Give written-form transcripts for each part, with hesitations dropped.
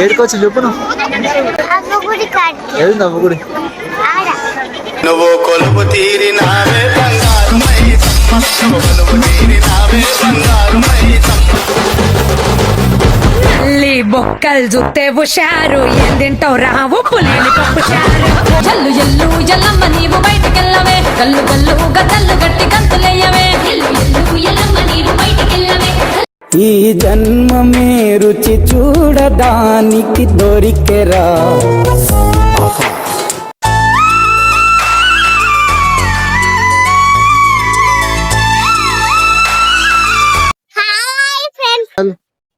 ఏడుకోవచ్చు చెప్పు నవ్వుగుడి నువ్వు కొలుపు తీరినావే బంగారు మైసమ్మ కొలుపు తీరినావే బంగారు మైసమ్మ నల్లి బొక్కలు జుత్తే హుషారు ఏం తింటావు రావు పులిని పప్పు చారు జల్లు జల్లు జల్లమ్మ నీవు బయటకెళ్ళవే కల్లు కల్లు గతల్లు గట్టి గంతులేయవే ఎల్లమ్మ నీవు బయటకెళ్ళవే ఈ జన్మమే రుచి చూడడానికి దొరికెరా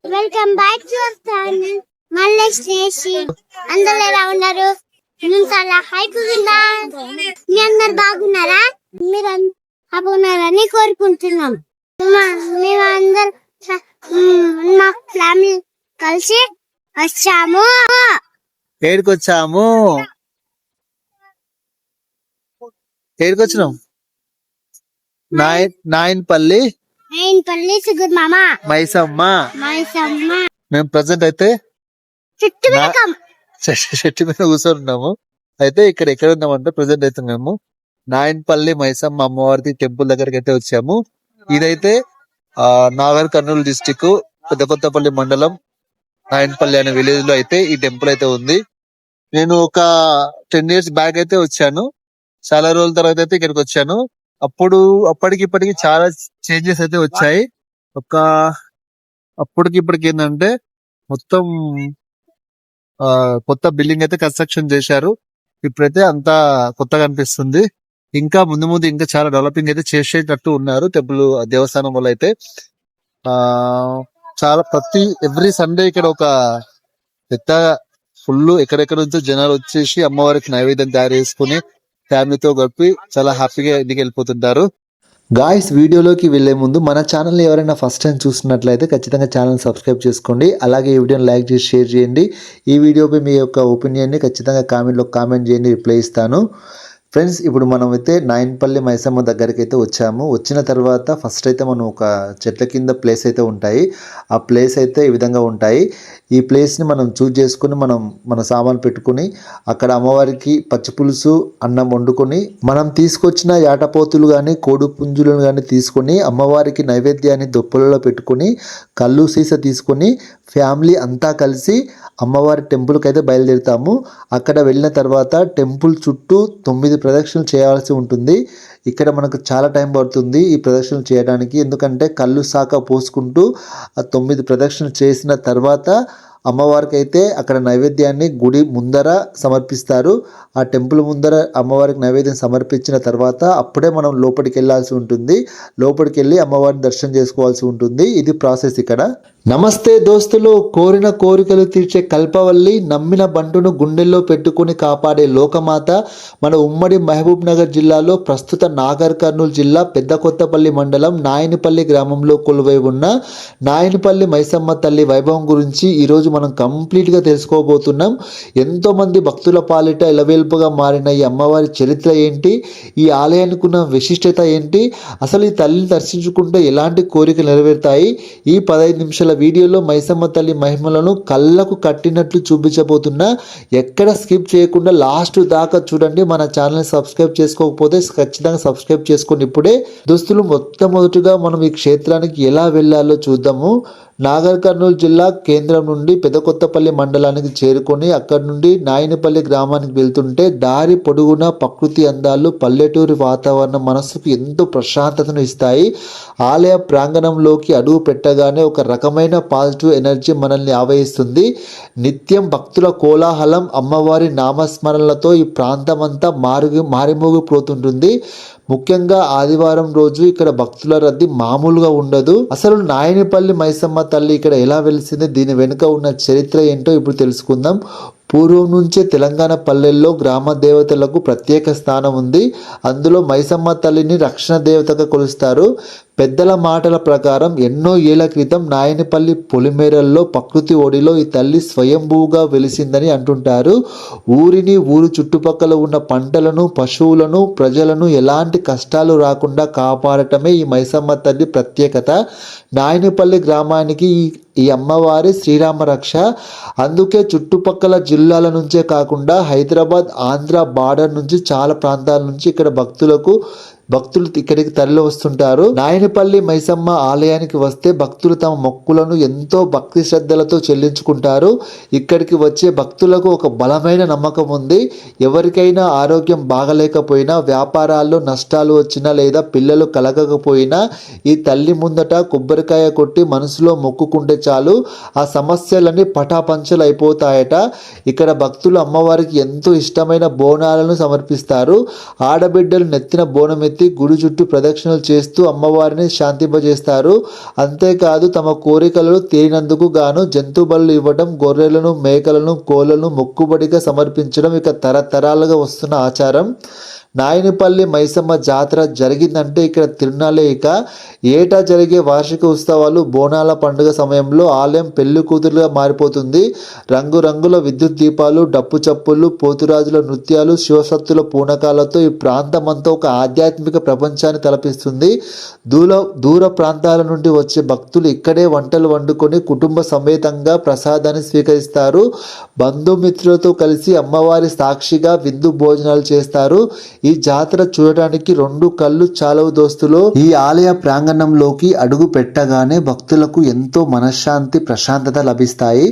welcome back to our channel మళ్ళీ చేసి అందరూ ఎలా ఉన్నారు? నేను చాలా హ్యాపీగా ఉన్నా. మీ అందరు బాగున్నారా? మీరు బాగున్నారని కోరుకుంటున్నాం. మేము అందరు మా ఫ్యామిలీ కలిసి వచ్చాము. ఏడుకొచ్చినాం నాయనపల్లి సుగుర్ మామ మైసమ్మ. మేము ప్రజెంట్ అయితే చెట్టు మీద కూర్చొని అయితే ఎక్కడ ఉన్నామంటే ప్రజెంట్ అయితే మేము నాయనపల్లి మైసమ్మ అమ్మవారి టెంపుల్ దగ్గరికి అయితే వచ్చాము. ఇదైతే నాగర్ కర్నూలు డిస్టిక్ పెద్దకొత్తపల్లి మండలం నాయనపల్లి అనే విలేజ్ లో అయితే ఈ టెంపుల్ అయితే ఉంది. నేను ఒక 10 years బ్యాక్ అయితే వచ్చాను. చాలా రోజుల తర్వాత అయితే ఇక్కడికి వచ్చాను. అప్పటికి చాలా చేంజెస్ అయితే వచ్చాయి. అప్పటికి ఇప్పటికి ఏంటంటే మొత్తం కొత్త బిల్డింగ్ అయితే కన్స్ట్రక్షన్ చేశారు. ఇప్పుడైతే అంతా కొత్తగా అనిపిస్తుంది. ఇంకా ముందు ఇంకా చాలా డెవలపింగ్ అయితే చేసేటట్టు ఉన్నారు టెంపుల్ దేవస్థానం వల్ల అయితే. చాలా ఎవ్రీ సండే ఇక్కడ ఒక పెద్ద ఫుల్ ఎక్కడెక్కడ నుంచో జనాలు వచ్చేసి అమ్మవారికి నైవేద్యం తయారు చేసుకుని ఫ్యామిలీతో గడిపి చాలా హ్యాపీగా ఇంటికి వెళ్ళిపోతుంటారు. గాయ్స్, వీడియోలోకి వెళ్లే ముందు మన ఛానల్ని ఎవరైనా ఫస్ట్ టైం చూస్తున్నట్లయితే ఖచ్చితంగా ఛానల్ సబ్స్క్రైబ్ చేసుకోండి. అలాగే ఈ వీడియోని లైక్ చేసి షేర్ చేయండి. ఈ వీడియోపై మీ యొక్క ఒపీనియన్ని ఖచ్చితంగా కామెంట్లో కామెంట్ చేయండి, రిప్లై ఇస్తాను. ఫ్రెండ్స్, ఇప్పుడు మనం అయితే నాయనపల్లి మైసమ్మ దగ్గరికి అయితే వచ్చాము. వచ్చిన తర్వాత ఫస్ట్ అయితే మనం ఒక చెట్ల కింద ప్లేస్ అయితే ఉంటాయి. ఆ ప్లేస్ అయితే ఈ విధంగా ఉంటాయి. ఈ ప్లేస్ని మనం చూజ్ చేసుకుని మన సామాన్ పెట్టుకుని అక్కడ అమ్మవారికి పచ్చి పులుసు అన్నం వండుకొని మనం తీసుకొచ్చిన యాటపోతులు కానీ కోడి పుంజులను కానీ తీసుకొని అమ్మవారికి నైవేద్యాన్ని దొప్పలలో పెట్టుకొని కళ్ళు సీస తీసుకొని ఫ్యామిలీ అంతా కలిసి అమ్మవారి టెంపుల్కి అయితే బయలుదేరుతాము. అక్కడ వెళ్ళిన తర్వాత టెంపుల్ చుట్టూ 9 ప్రదక్షిణలు చేయాల్సి ఉంటుంది. ఇక్కడ మనకు చాలా టైం పడుతుంది ఈ ప్రదక్షిణలు చేయడానికి. ఎందుకంటే కళ్ళు శాఖ పోసుకుంటూ ఆ 9 ప్రదక్షిణలు చేసిన తర్వాత అమ్మవారికి అయితే అక్కడ నైవేద్యాన్ని గుడి ముందర సమర్పిస్తారు. ఆ టెంపుల్ ముందర అమ్మవారికి నైవేద్యం సమర్పించిన తర్వాత అప్పుడే మనం లోపలికి వెళ్ళాల్సి ఉంటుంది. లోపలికి వెళ్ళి అమ్మవారిని దర్శనం చేసుకోవాల్సి ఉంటుంది. ఇది ప్రాసెస్ ఇక్కడ. నమస్తే దోస్తులు, కోరిన కోరికలు తీర్చే కల్పవల్లి, నమ్మిన బంటును గుండెల్లో పెట్టుకుని కాపాడే లోకమాత మన ఉమ్మడి మహబూబ్ నగర్ జిల్లాలో ప్రస్తుత నాగర్ కర్నూలు జిల్లా పెద్దకొత్తపల్లి మండలం నాయనపల్లి గ్రామంలో కొలువై ఉన్న నాయనపల్లి మైసమ్మ తల్లి వైభవం గురించి ఈరోజు మనం కంప్లీట్గా తెలుసుకోబోతున్నాం. ఎంతోమంది భక్తుల పాలిట ఇలవేల్పుగా మారిన ఈ అమ్మవారి చరిత్ర ఏంటి, ఈ ఆలయానికి ఉన్న విశిష్టత ఏంటి, అసలు ఈ తల్లిని దర్శించుకుంటే ఎలాంటి కోరికలు నెరవేరుతాయి, ఈ 15 నిమిషాల వీడియోలో మైసమ్మ తల్లి మహిమలను కళ్ళకు కట్టినట్లు చూపించబోతున్నా. ఎక్కడ స్కిప్ చేయకుండా లాస్ట్ దాకా చూడండి. మన ఛానల్ని సబ్స్క్రైబ్ చేసుకోకపోతే ఖచ్చితంగా సబ్స్క్రైబ్ చేసుకోండి ఇప్పుడే. దోస్తులు, మొట్టమొదటిగా మనం ఈ క్షేత్రానికి ఎలా వెళ్ళాలో చూద్దాము. నాగర్ కర్నూలు జిల్లా కేంద్రం నుండి పెదకొత్తపల్లి మండలానికి చేరుకొని అక్కడి నుండి నాయనపల్లి గ్రామానికి వెళ్తుంటే దారి పొడుగున ప్రకృతి అందాలు, పల్లెటూరి వాతావరణం మనసుకు ఎంతో ప్రశాంతతను ఇస్తాయి. ఆలయ ప్రాంగణంలోకి అడుగు పెట్టగానే ఒక రకమైన పాజిటివ్ ఎనర్జీ మనల్ని ఆవహిస్తుంది. నిత్యం భక్తుల కోలాహలం, అమ్మవారి నామస్మరణలతో ఈ ప్రాంతం అంతా మారిమోగిపోతుంటుంది. ముఖ్యంగా ఆదివారం రోజు ఇక్కడ భక్తుల రద్దీ మామూలుగా ఉండదు. అసలు నాయనపల్లి మైసమ్మ తల్లి ఇక్కడ ఎలా వెలిసింది, దీని వెనుక ఉన్న చరిత్ర ఏంటో ఇప్పుడు తెలుసుకుందాం. పూర్వం నుంచే తెలంగాణ పల్లెల్లో గ్రామ దేవతలకు ప్రత్యేక స్థానం ఉంది. అందులో మైసమ్మ తల్లిని రక్షణ దేవతగా కొలుస్తారు. పెద్దల మాటల ప్రకారం ఎన్నో ఏళ్ల క్రితం నాయనపల్లి పొలిమేరల్లో ప్రకృతి ఒడిలో ఈ తల్లి స్వయంభూగా వెలిసిందని అంటుంటారు. ఊరిని ఊరు చుట్టుపక్కల ఉన్న పంటలను, పశువులను, ప్రజలను ఎలాంటి కష్టాలు రాకుండా కాపాడటమే ఈ మైసమ్మ తల్లి ప్రత్యేకత. నాయనపల్లి గ్రామానికి ఈ అమ్మవారి శ్రీరామ రక్ష. అందుకే చుట్టుపక్కల జిల్లాల నుంచే కాకుండా హైదరాబాద్, ఆంధ్ర బార్డర్ నుంచి చాలా ప్రాంతాల నుంచి ఇక్కడ భక్తులు ఇక్కడికి తరలి వస్తుంటారు. నాయనపల్లి మైసమ్మ ఆలయానికి వస్తే భక్తులు తమ మొక్కులను ఎంతో భక్తి శ్రద్ధలతో చెల్లించుకుంటారు. ఇక్కడికి వచ్చే భక్తులకు ఒక బలమైన నమ్మకం ఉంది. ఎవరికైనా ఆరోగ్యం బాగలేకపోయినా, వ్యాపారాల్లో నష్టాలు వచ్చినా లేదా పిల్లలు కలగకపోయినా ఈ తల్లి ముందట కొబ్బరికాయ కొట్టి మనసులో మొక్కుకుంటే చాలు ఆ సమస్యలన్నీ పటాపంచలు అయిపోతాయట. ఇక్కడ భక్తులు అమ్మవారికి ఎంతో ఇష్టమైన బోనాలను సమర్పిస్తారు. ఆడబిడ్డలు నెత్తిన బోనం ఎత్తి గుడి చుట్టూ ప్రదక్షిణలు చేస్తూ అమ్మవారిని శాంతింపజేస్తారు. అంతేకాదు తమ కోరికలు తీరినందుకు గాను జంతు బలులు ఇవ్వడం, గొర్రెలను, మేకలను, కోళ్లను మొక్కుబడిగా సమర్పించడం ఇక తరతరాలుగా వస్తున్న ఆచారం. నాయనపల్లి మైసమ్మ జాతర జరిగిందంటే ఇక్కడ తిరునాళ్ళే. ఇక ఏటా జరిగే వార్షిక ఉత్సవాలు, బోనాల పండుగ సమయంలో ఆలయం పెళ్లి కూతురుగా మారిపోతుంది. రంగురంగుల విద్యుత్ దీపాలు, డప్పు చప్పులు, పోతురాజుల నృత్యాలు, శివసత్తుల పూనకాలతో ఈ ప్రాంతమంతా ఒక ఆధ్యాత్మిక ప్రపంచాన్ని తలపిస్తుంది. దూర ప్రాంతాల నుండి వచ్చే భక్తులు ఇక్కడే వంటలు వండుకొని కుటుంబ సమేతంగా ప్రసాదాన్ని స్వీకరిస్తారు. బంధుమిత్రులతో కలిసి అమ్మవారి సాక్షిగా విందు భోజనాలు చేస్తారు. ఈ జాతర చూడటానికి రెండు కళ్ళు చాలవు దోస్తులు. ఈ ఆలయ ప్రాంగణంలోకి అడుగు పెట్టగానే భక్తులకు ఎంతో మనశ్శాంతి, ప్రశాంతత లభిస్తాయి.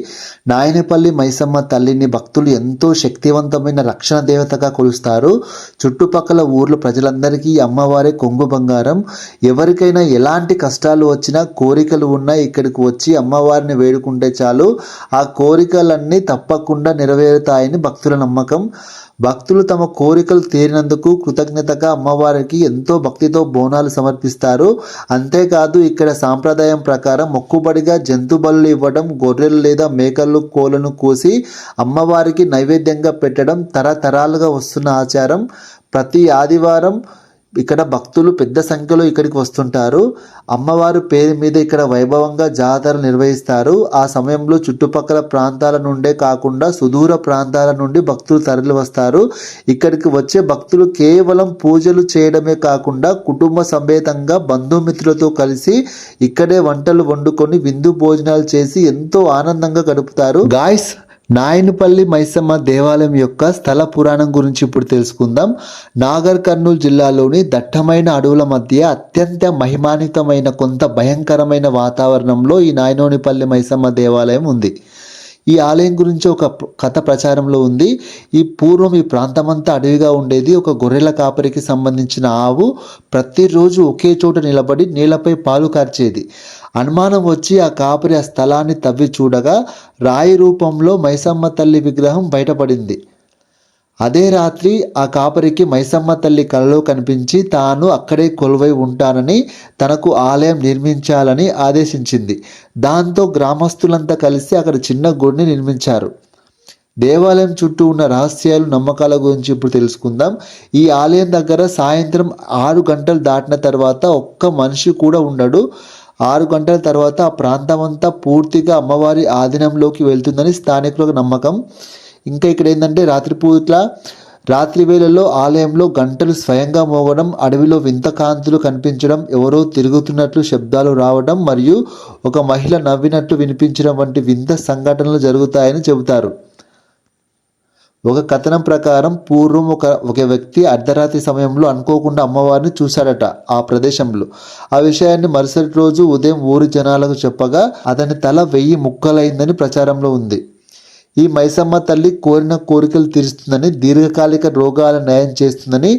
నాయనపల్లి మైసమ్మ తల్లిని భక్తులు ఎంతో శక్తివంతమైన రక్షణ దేవతగా కొలుస్తారు. చుట్టుపక్కల ఊర్ల ప్రజలందరికీ అమ్మవారి కొంగు బంగారం. ఎవరికైనా ఎలాంటి కష్టాలు వచ్చినా, కోరికలు ఉన్నా ఇక్కడికి వచ్చి అమ్మవారిని వేడుకుంటే చాలు ఆ కోరికలన్నీ తప్పకుండా నెరవేరుతాయని భక్తుల నమ్మకం. భక్తులు తమ కోరికలు తీరినందుకు కృతజ్ఞతగా అమ్మవారికి ఎంతో భక్తితో బోనాలు సమర్పిస్తారు. అంతేకాదు ఇక్కడ సాంప్రదాయం ప్రకారం మొక్కుబడిగా జంతు బలులు ఇవ్వడం, గొర్రెలు లేదా మేకలు, కోళ్లను కోసి అమ్మవారికి నైవేద్యంగా పెట్టడం తరతరాలుగా వస్తున్న ఆచారం. ప్రతి ఆదివారం ఇక్కడ భక్తులు పెద్ద సంఖ్యలో ఇక్కడికి వస్తుంటారు. అమ్మవారి పేరు మీద ఇక్కడ వైభవంగా జాతర నిర్వహిస్తారు. ఆ సమయంలో చుట్టుపక్కల ప్రాంతాల నుండే కాకుండా సుదూర ప్రాంతాల నుండి భక్తులు తరలి వస్తారు. ఇక్కడికి వచ్చే భక్తులు కేవలం పూజలు చేయడమే కాకుండా కుటుంబ సమేతంగా బంధుమిత్రులతో కలిసి ఇక్కడే వంటలు వండుకొని విందు భోజనాలు చేసి ఎంతో ఆనందంగా గడుపుతారు. గాయ్స్, నాయనపల్లి మైసమ్మ దేవాలయం యొక్క స్థల పురాణం గురించి ఇప్పుడు తెలుసుకుందాం. నాగర్ కర్నూలు జిల్లాలోని దట్టమైన అడవుల మధ్య అత్యంత మహిమాన్వితమైన కొంత భయంకరమైన వాతావరణంలో ఈ నాయనోనిపల్లి మైసమ్మ దేవాలయం ఉంది. ఈ ఆలయం గురించి ఒక కథ ప్రచారంలో ఉంది. పూర్వం ఈ ప్రాంతమంతా అడవిగా ఉండేది. ఒక గొర్రెల కాపరికి సంబంధించిన ఆవు ప్రతిరోజు ఒకే చోట నిలబడి నీళ్లపై పాలు కార్చేది. అనుమానం వచ్చి ఆ కాపరి ఆ స్థలాన్ని తవ్వి చూడగా రాయి రూపంలో మైసమ్మ తల్లి విగ్రహం బయటపడింది. అదే రాత్రి ఆ కాపరికి మైసమ్మ తల్లి కలలో కనిపించి తాను అక్కడే కొలువై ఉంటానని, తనకు ఆలయం నిర్మించాలని ఆదేశించింది. దాంతో గ్రామస్తులంతా కలిసి అక్కడ చిన్న గుడిని నిర్మించారు. దేవాలయం చుట్టూ ఉన్న రహస్యాలు, నమ్మకాల గురించి ఇప్పుడు తెలుసుకుందాం. ఈ ఆలయం దగ్గర సాయంత్రం 6 గంటలు దాటిన తర్వాత ఒక్క మనిషి కూడా ఉండడు. 6 గంటల తర్వాత ఆ ప్రాంతమంతా పూర్తిగా అమ్మవారి ఆధీనంలోకి వెళ్తుందని స్థానికులకు నమ్మకం. ఇంకా ఇక్కడ ఏంటంటే రాత్రి వేళల్లో ఆలయంలో గంటలు స్వయంగా మోగడం, అడవిలో వింత కాంతులు కనిపించడం, ఎవరో తిరుగుతున్నట్లు శబ్దాలు రావడం మరియు ఒక మహిళ నవ్వినట్టు వినిపించడం వంటి వింత సంఘటనలు జరుగుతాయని చెబుతారు. ఒక కథనం ప్రకారం పూర్వం ఒక వ్యక్తి అర్ధరాత్రి సమయంలో అనుకోకుండా అమ్మవారిని చూశాడట ఆ ప్రదేశంలో. ఆ విషయాన్ని మరుసటి రోజు ఉదయం ఊరి జనాలకు చెప్పగా అతని తల 1000 ముక్కలైందని ప్రచారంలో ఉంది. ఈ మైసమ్మ తల్లి కోరిన కోరికలు తీరుస్తుందని, దీర్ఘకాలిక రోగాల నయం చేస్తుందని,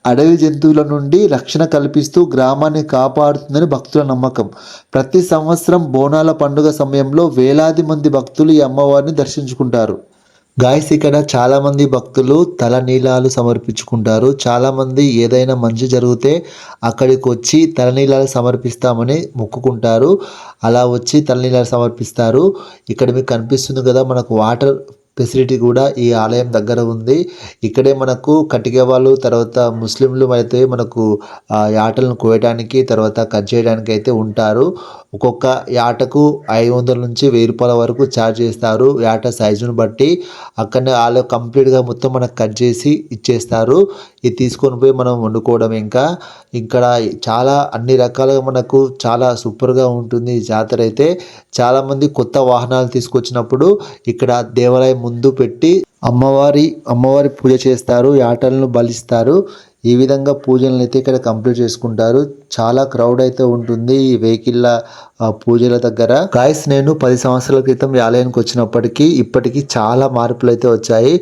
అడవి జంతువుల నుండి రక్షణ కల్పిస్తూ గ్రామాన్ని కాపాడుతుందని భక్తుల నమ్మకం. ప్రతి సంవత్సరం బోనాల పండుగ సమయంలో వేలాది మంది భక్తులు ఈ అమ్మవారిని దర్శించుకుంటారు. గాయస్, ఇక్కడ చాలామంది భక్తులు తలనీలాలు సమర్పించుకుంటారు. చాలామంది ఏదైనా మంచి జరిగితే అక్కడికి వచ్చి తలనీలాలు సమర్పిస్తామని మొక్కుకుంటారు. అలా వచ్చి తలనీలాలు సమర్పిస్తారు. ఇక్కడ మీకు కనిపిస్తుంది కదా, మనకు వాటర్ ఫెసిలిటీ కూడా ఈ ఆలయం దగ్గర ఉంది. ఇక్కడే మనకు కటిక వాళ్ళు, తర్వాత ముస్లింలు అయితే మనకు యాటలను కోయడానికి, తర్వాత కట్ చేయడానికి అయితే ఉంటారు. ఒక్కొక్క యాటకు 500 నుంచి 1000 రూపాయల వరకు ఛార్జ్ చేస్తారు యాట సైజును బట్టి. అక్కడనే వాళ్ళు కంప్లీట్గా మొత్తం మనకు కట్ చేసి ఇచ్చేస్తారు. ఇది తీసుకొని పోయి మనం వండుకోవడం. ఇంకా ఇక్కడ చాలా అన్ని రకాలుగా మనకు చాలా సూపర్గా ఉంటుంది ఈ జాతర అయితే. చాలామంది కొత్త వాహనాలు తీసుకొచ్చినప్పుడు ఇక్కడ దేవాలయం ముందు పెట్టి అమ్మవారి పూజ చేస్తారు, యాటలను బలిస్తారు. ఈ విధంగా పూజలను అయితే ఇక్కడ కంప్లీట్ చేసుకుంటారు. చాలా క్రౌడ్ అయితే ఉంటుంది ఈ వెహికల్ల పూజల దగ్గర. గాయస్, నేను 10 సంవత్సరాల క్రితం ఈ ఆలయానికి వచ్చినప్పటికీ ఇప్పటికీ చాలా మార్పులు అయితే వచ్చాయి.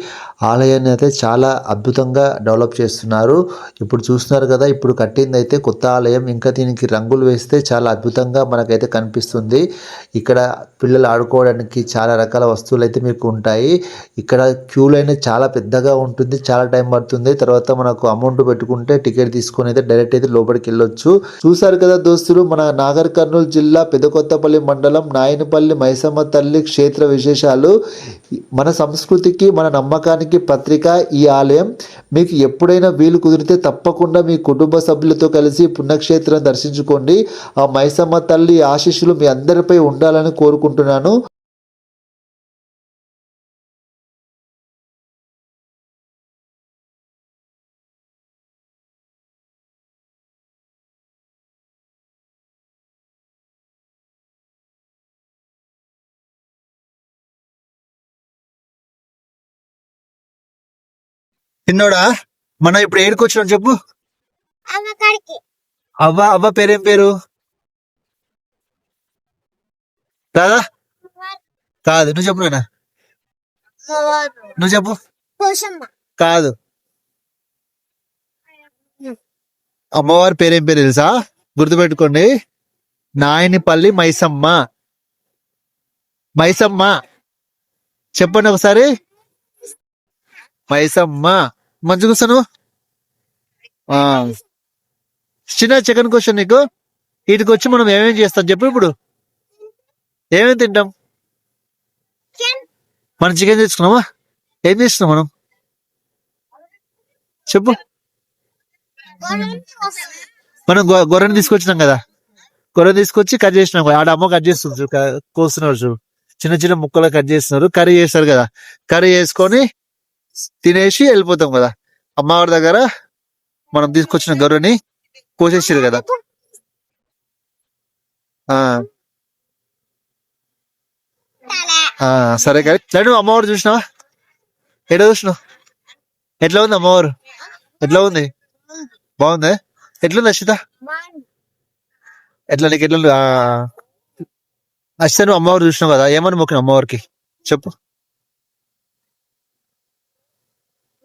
ఆలయాన్ని అయితే చాలా అద్భుతంగా డెవలప్ చేస్తున్నారు. ఇప్పుడు చూస్తున్నారు కదా, ఇప్పుడు కట్టింది అయితే కొత్త ఆలయం. ఇంకా దీనికి రంగులు వేస్తే చాలా అద్భుతంగా మనకైతే కనిపిస్తుంది. ఇక్కడ పిల్లలు ఆడుకోవడానికి చాలా రకాల వస్తువులు అయితే మీకు ఉంటాయి. ఇక్కడ క్యూ లైన్ చాలా పెద్దగా ఉంటుంది, చాలా టైం పడుతుంది. తర్వాత మనకు అమౌంట్ పెట్టుకుంటే టికెట్ తీసుకొని అయితే డైరెక్ట్ అయితే లోపలికి వెళ్ళొచ్చు. చూసారు కదా దోస్తులు, మన నాగర్ కర్నూలు జిల్లా పెదకొత్తపల్లి మండలం నాయనపల్లి మైసమ్మ తల్లి క్షేత్ర విశేషాలు. మన సంస్కృతికి, మన నమ్మకానికి పత్రిక ఈ ఆలయం. మీకు ఎప్పుడైనా వీలు కుదిరితే తప్పకుండా మీ కుటుంబ సభ్యులతో కలిసి పుణ్యక్షేత్రం దర్శించుకోండి. ఆ మైసమ్మ తల్లి ఆశీస్సులు మీ అందరిపై ఉండాలని కోరుకుంటున్నాను. చిన్నోడా, మనం ఇప్పుడు ఏడుకు వచ్చినాం చెప్పు. అమ్మకాడికి అవ్వ పేరేం పేరు? రాదా? కాదు, నువ్వు చెప్పు నాన్న. నువ్వు చెప్పు. పోషమ్మ కాదు, అమ్మవారి పేరేం పేరు తెలుసా? గుర్తుపెట్టుకోండి, నాయనిపల్లి మైసమ్మ. మైసమ్మ చెప్పండి ఒకసారి. మైసమ్మ. మంచిగా వస్తాను. చిన్న చికెన్ క్వశ్చన్ నీకు. వీటికి వచ్చి మనం ఏమేమి చేస్తాం చెప్పు. ఇప్పుడు ఏమేమి తింటాం? మనం చికెన్ తెచ్చుకున్నామా? ఏం చేస్తున్నాం మనం చెప్పు. మనం గొర్రెని తీసుకొచ్చినాం కదా, గొర్రె తీసుకొచ్చి కట్ చేసినాం. ఆడ అమ్మ కట్ చేస్తుంది, కోస్తున్నారు చూడు, చిన్న చిన్న ముక్కలు కట్ చేస్తున్నారు. కర్రీ చేస్తారు కదా, కర్రీ చేసుకొని తినేసి వెళ్ళిపోతాం కదా. అమ్మవారి దగ్గర మనం తీసుకొచ్చిన గొర్రెని కోసేసారు కదా. సరే కరెక్ట్. నువ్వు అమ్మవారు చూసినావా? ఎట్లా చూసినావు? ఎట్లా ఉంది అమ్మవారు? ఎట్లా ఉంది? బాగుందా? ఎట్లుంది అశ్విత? ఎట్లా నీకు ఎట్లా? అశ్విత, నువ్వు అమ్మవారు చూసినావు కదా, ఏమని మొక్కిన అమ్మవారికి చెప్పు.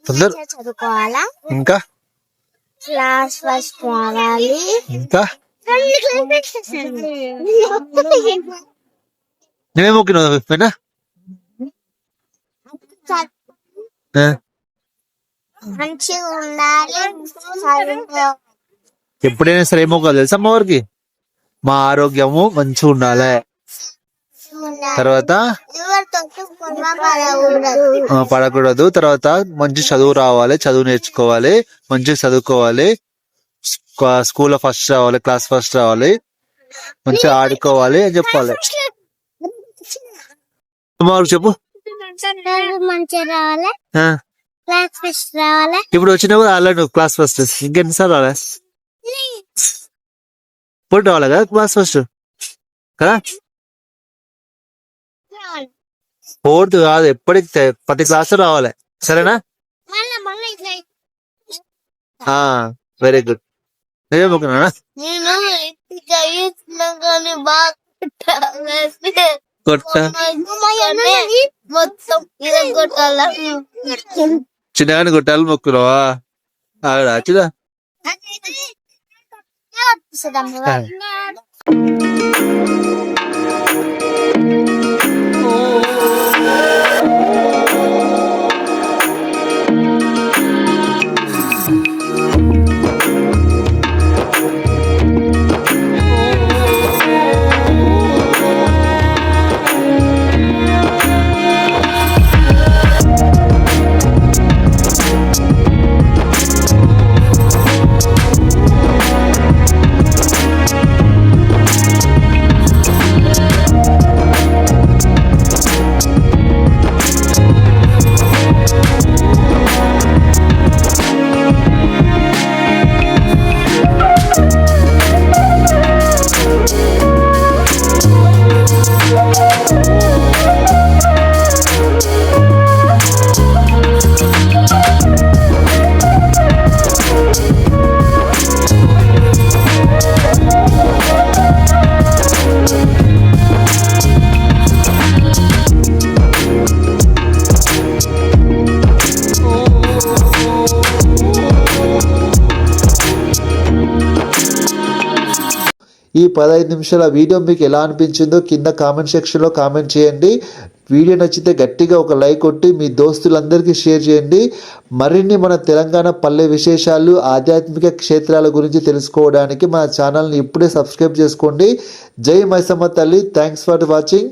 తొందర చదువుకోవాలా, ఇంకా క్లాస్ ఫస్ట్ రావాలి, ఇంకా నువ్వే మొక్కినావు పెన్నా? మంచిగా ఉండాలి, చదువుకోవాలి. ఎప్పుడైనా సరే ఏమో కాదు తెలుసా అమ్మవారికి, మా ఆరోగ్యము మంచిగా ఉండాలి. తర్వాత పడకూడదు. తర్వాత మంచి చదువు రావాలి, చదువు నేర్చుకోవాలి, మంచిగా చదువుకోవాలి, స్కూల్లో ఫస్ట్ రావాలి, క్లాస్ ఫస్ట్ రావాలి, మంచిగా ఆడుకోవాలి అని చెప్పాలి. అమ్మవారికి చెప్పు. మంచిగా రావాలి, క్లాస్ ఫస్ట్ రావాలి. ఇప్పుడు వచ్చినప్పుడు రాలేదు నువ్వు క్లాస్ ఫస్ట్, ఇంకెన్నిసార్లు రాలే? ఇప్పుడు రావాలి కదా క్లాస్ ఫస్ట్ కదా. 4th కాదు, ఎప్పటికి ప్రతి క్లాస్ రావాలి, సరేనా? Very good. నేనే మొక్కునా కొట్ట మొత్తం చిన్నగాని కొట్టాలి మొక్కున్నావా? చిన్న ఈ 15 నిమిషాల వీడియో మీకు ఎలా అనిపించిందో కింద కామెంట్ సెక్షన్లో కామెంట్ చేయండి. వీడియో నచ్చితే గట్టిగా ఒక లైక్ కొట్టి మీ దోస్తులందరికీ షేర్ చేయండి. మరిన్ని మన తెలంగాణ పల్లె విశేషాలు, ఆధ్యాత్మిక క్షేత్రాల గురించి తెలుసుకోవడానికి మన ఛానల్ని ఇప్పుడే సబ్స్క్రైబ్ చేసుకోండి. జై మైసమ్మ తల్లి. Thanks for watching.